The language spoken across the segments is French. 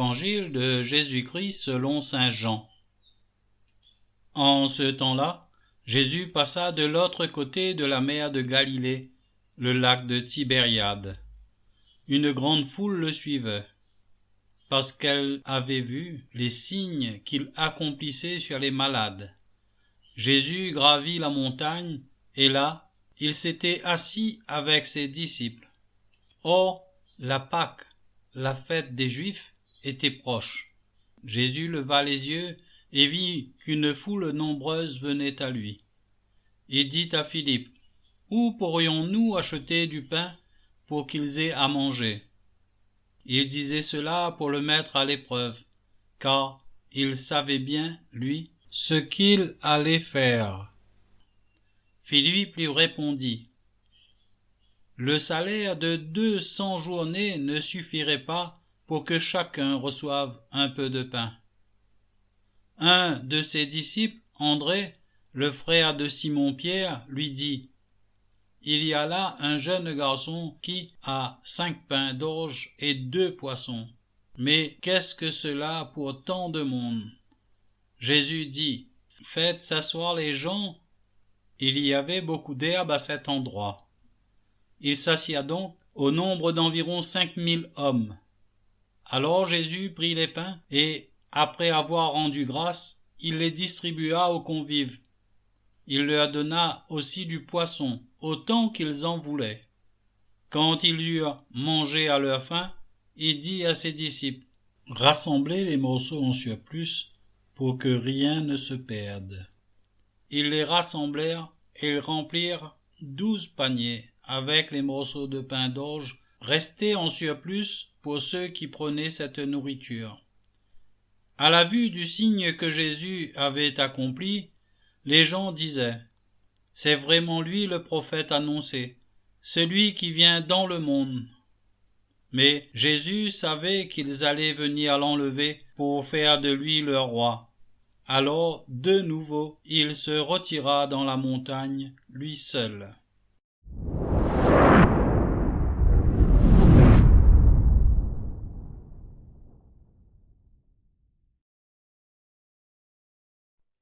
Évangile de Jésus-Christ selon saint Jean. En ce temps-là, Jésus passa de l'autre côté de la mer de Galilée, le lac de Tibériade. Une grande foule le suivait, parce qu'elle avait vu les signes qu'il accomplissait sur les malades. Jésus gravit la montagne, et là, il s'était assis avec ses disciples. Or, la Pâque, la fête des Juifs, était proche. Jésus leva les yeux et vit qu'une foule nombreuse venait à lui. Il dit à Philippe, « Où pourrions-nous acheter du pain pour qu'ils aient à manger ?» Il disait cela pour le mettre à l'épreuve, car il savait bien, lui, ce qu'il allait faire. Philippe lui répondit, « Le salaire de 200 journées ne suffirait pas pour que chacun reçoive un peu de pain. » Un de ses disciples, André, le frère de Simon-Pierre, lui dit, « Il y a là un jeune garçon qui a 5 pains d'orge et 2 poissons. Mais qu'est-ce que cela pour tant de monde ?» Jésus dit, « Faites s'asseoir les gens. » Il y avait beaucoup d'herbe à cet endroit. Il s'assit donc au nombre d'environ 5000 hommes. Alors Jésus prit les pains et, après avoir rendu grâce, il les distribua aux convives. Il leur donna aussi du poisson, autant qu'ils en voulaient. Quand ils eurent mangé à leur faim, il dit à ses disciples, « Rassemblez les morceaux en surplus pour que rien ne se perde. » Ils les rassemblèrent et ils remplirent 12 paniers avec les morceaux de pain d'orge restés en surplus pour ceux qui prenaient cette nourriture. À la vue du signe que Jésus avait accompli, les gens disaient, « C'est vraiment lui le prophète annoncé, celui qui vient dans le monde. » Mais Jésus savait qu'ils allaient venir l'enlever pour faire de lui leur roi. Alors, de nouveau, il se retira dans la montagne, lui seul.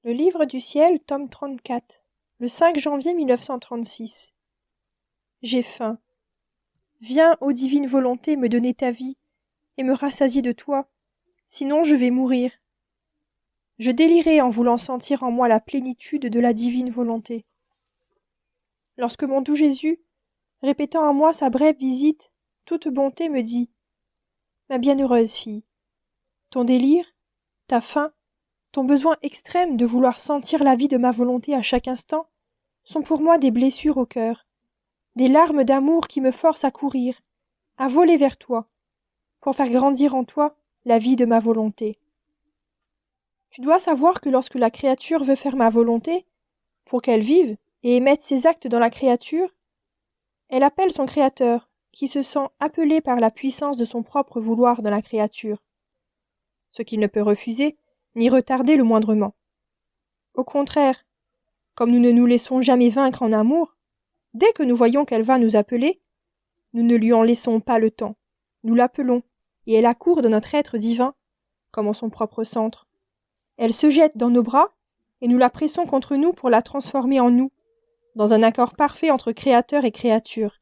Le Livre du ciel, tome 34, le 5 janvier 1936. J'ai faim. Viens, ô divine volonté, me donner ta vie et me rassasier de toi, sinon je vais mourir. Je délirais en voulant sentir en moi la plénitude de la divine volonté. Lorsque mon doux Jésus, répétant à moi sa brève visite, toute bonté me dit « Ma bienheureuse fille, ton délire, ta faim, ton besoin extrême de vouloir sentir la vie de ma volonté à chaque instant sont pour moi des blessures au cœur, des larmes d'amour qui me forcent à courir, à voler vers toi, pour faire grandir en toi la vie de ma volonté. Tu dois savoir que lorsque la créature veut faire ma volonté, pour qu'elle vive et émette ses actes dans la créature, elle appelle son Créateur, qui se sent appelé par la puissance de son propre vouloir dans la créature, ce qu'il ne peut refuser ni retarder le moindrement. Au contraire, comme nous ne nous laissons jamais vaincre en amour, dès que nous voyons qu'elle va nous appeler, nous ne lui en laissons pas le temps, nous l'appelons, et elle accourt dans notre être divin, comme en son propre centre. Elle se jette dans nos bras, et nous la pressons contre nous pour la transformer en nous, dans un accord parfait entre créateur et créature.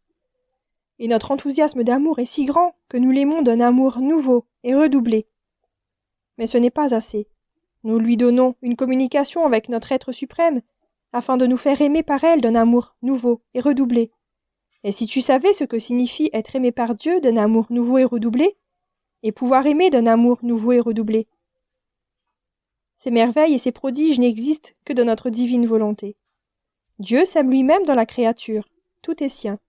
Et notre enthousiasme d'amour est si grand que nous l'aimons d'un amour nouveau et redoublé. Mais ce n'est pas assez. Nous lui donnons une communication avec notre être suprême, afin de nous faire aimer par elle d'un amour nouveau et redoublé. Et si tu savais ce que signifie être aimé par Dieu d'un amour nouveau et redoublé, et pouvoir aimer d'un amour nouveau et redoublé. Ces merveilles et ces prodiges n'existent que dans notre divine volonté. Dieu s'aime lui-même dans la créature, tout est sien.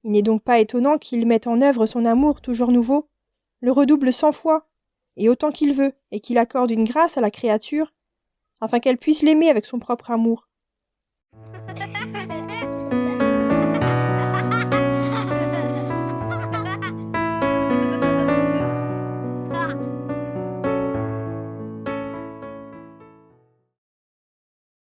Il n'est donc pas étonnant qu'il mette en œuvre son amour toujours nouveau, le redouble 100 fois, et autant qu'il veut, et qu'il accorde une grâce à la créature, afin qu'elle puisse l'aimer avec son propre amour,